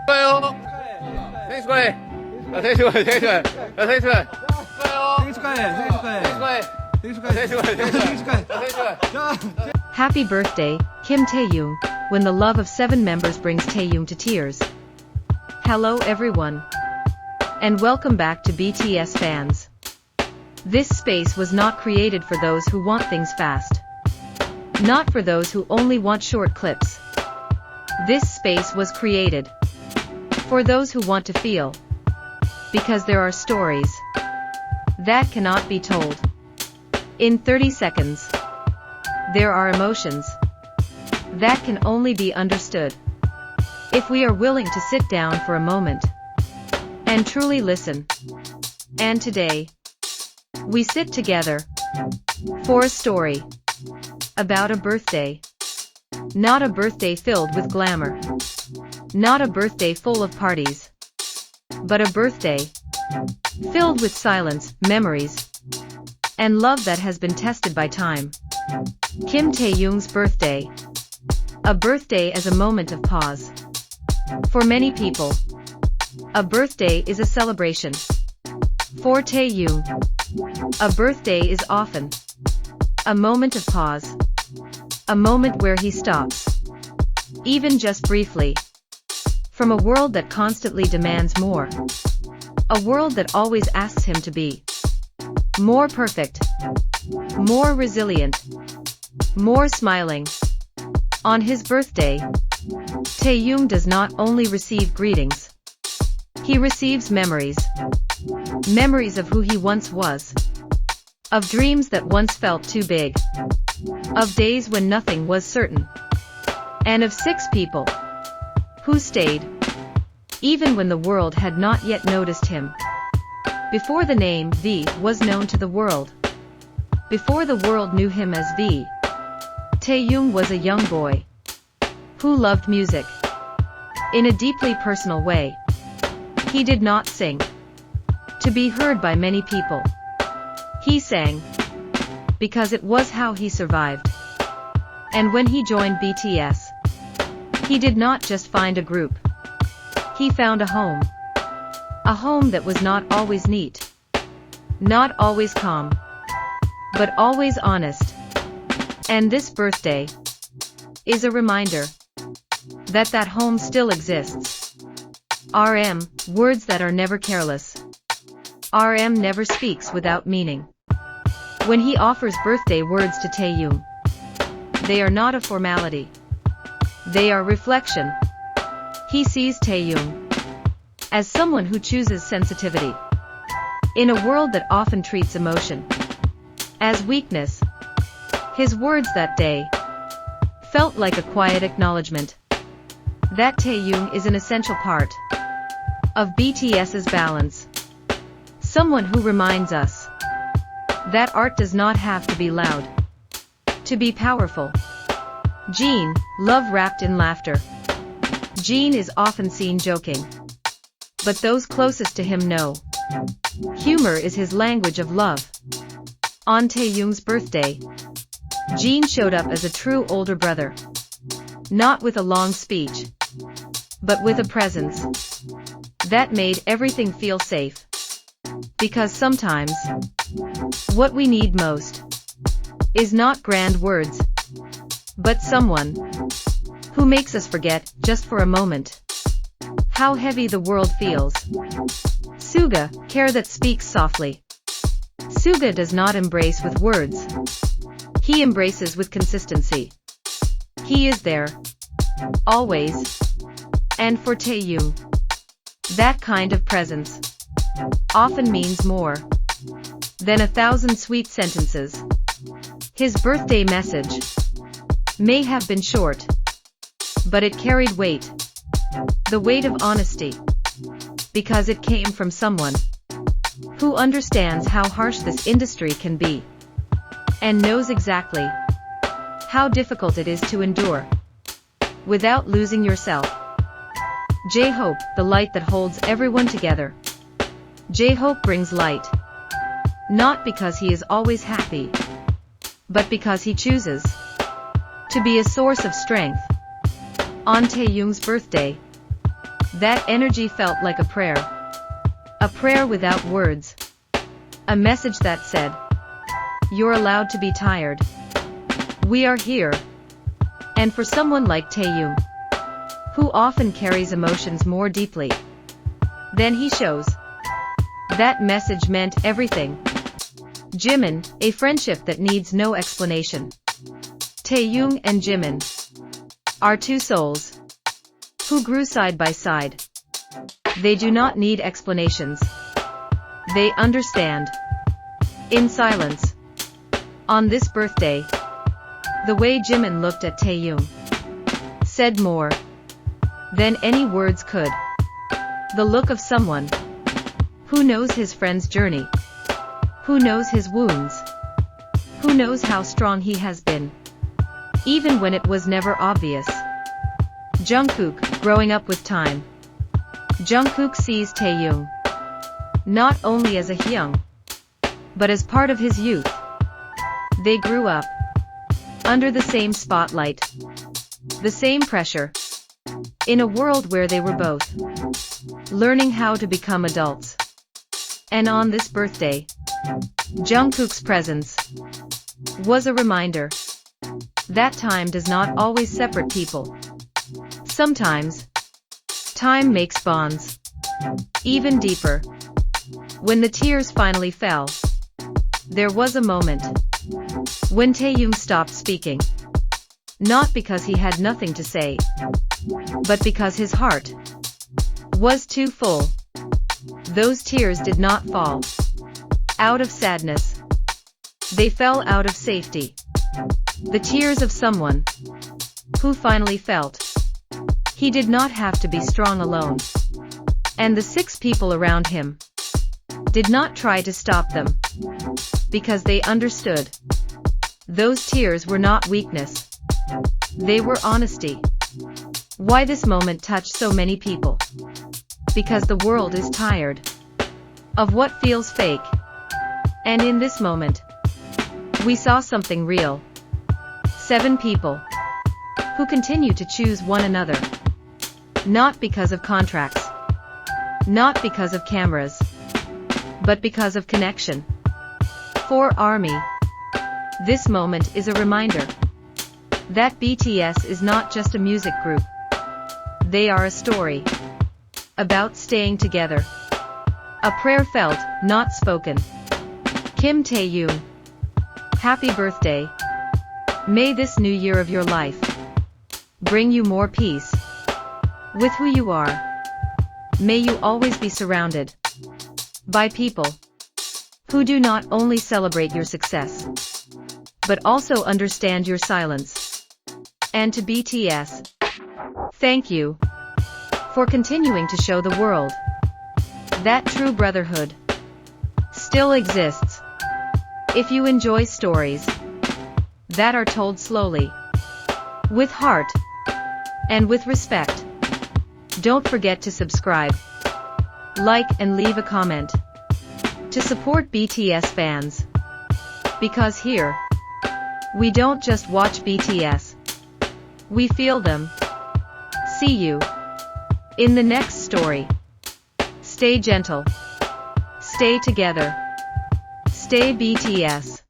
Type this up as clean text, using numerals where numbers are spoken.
축하해요. 생일 축하해. 생일 축하해. 생일 축하해. 생일 축하해. 생일 축하해. 생일 축하해. 생일 축하해. 생일 축하해. 생일 축하해. 생일 축하해. Happy birthday, Kim Taehyung, when the love of 7 members brings Taehyung to tears. Hello everyone. And welcome back to BTS fans. This space was not created for those who want things fast. Not for those who only want short clips. This space was created for those who want to feel. Because there are stories that cannot be told in 30 seconds. There are emotions that can only be understood if we are willing to sit down for a moment and truly listen. And today, we sit together for a story about a birthday. Not a birthday filled with glamour. Not a birthday full of parties. But a birthday filled with silence, memories, and love that has been tested by time. Kim Taehyung's birthday. A birthday as a moment of pause. For many people, a birthday is a celebration. For Taehyung, a birthday is often a moment of pause. A moment where he stops, even just briefly, from a world that constantly demands more. A world that always asks him to be more perfect, more resilient, more smiling. On his birthday, Taehyung does not only receive greetings, he receives memories. Memories of who he once was. Of dreams that once felt too big. Of days when nothing was certain. And of 6 people who stayed, even when the world had not yet noticed him. Before the name V was known to the world. Before the world knew him as V. Taehyung was a young boy who loved music in a deeply personal way. He did not sing to be heard by many people. He sang because it was how he survived. And when he joined BTS, he did not just find a group. He found a home. A home that was not always neat. Not always calm. But always honest. And this birthday is a reminder that that home still exists. RM, words that are never careless. RM never speaks without meaning. When he offers birthday words to Taehyung, they are not a formality. They are reflection. He sees Taehyung as someone who chooses sensitivity. In a world that often treats emotion as weakness, his words that day felt like a quiet acknowledgement that Taehyung is an essential part of BTS's balance. Someone who reminds us that art does not have to be loud to be powerful. Jin, love wrapped in laughter. Jin is often seen joking, but those closest to him know humor is his language of love. On Taehyung's birthday, Jin showed up as a true older brother, not with a long speech, but with a presence that made everything feel safe. Because sometimes, what we need most is not grand words, but someone who makes us forget, just for a moment, how heavy the world feels. Suga, care that speaks softly. Suga does not embrace with words. He embraces with consistency. He is there. Always. And for Taehyung, that kind of presence often means more than 1,000 sweet sentences. His birthday message may have been short, but it carried weight. The weight of honesty. Because it came from someone who understands how harsh this industry can be and knows exactly how difficult it is to endure without losing yourself. J-Hope, the light that holds everyone together. J-Hope brings light. Not because he is always happy, but because he chooses to be a source of strength. On Taehyung's birthday, That energy felt like a prayer. A prayer without words. A message that said, "You're allowed to be tired. We are here." And for someone like Taehyung, who often carries emotions more deeply than he shows, that message meant everything. Jimin, a friendship that needs no explanation. Taehyung and Jimin are two souls who grew side by side. They do not need explanations. They understand. In silence. On this birthday, the way Jimin looked at Taehyung said more than any words could. The look of someone who knows his friend's journey, who knows his wounds, who knows how strong he has been, even when it was never obvious. Jungkook, growing up with time. Jungkook sees Taehyung not only as a hyung, but as part of his youth. They grew up under the same spotlight, the same pressure, in a world where they were both learning how to become adults. And on this birthday, Jungkook's presence was a reminder that time does not always separate people. Sometimes, time makes bonds even deeper. When the tears finally fell, there was a moment when Taehyung stopped speaking. Not because he had nothing to say, but because his heart was too full. Those tears did not fall out of sadness. They fell out of safety. The tears of someone who finally felt he did not have to be strong alone. And the 6 people around him did not try to stop them, because they understood. Those tears were not weakness. They were honesty. Why this moment touched so many people? Because the world is tired of what feels fake. And in this moment, we saw something real. 7 people who continue to choose one another. Not because of contracts. Not because of cameras. But because of connection. For ARMY, this moment is a reminder that BTS is not just a music group. They are a story about staying together. A prayer felt, not spoken. Kim Taehyung, happy birthday. May this new year of your life bring you more peace with who you are. May you always be surrounded by people who do not only celebrate your success, but also understand your silence. And to BTS, thank you for continuing to show the world that true brotherhood still exists. If you enjoy stories that are told slowly, with heart, and with respect, don't forget to subscribe, like and leave a comment to support BTS fans. Because here, we don't just watch BTS, we feel them. See you in the next story. Stay gentle. Stay together. Stay BTS.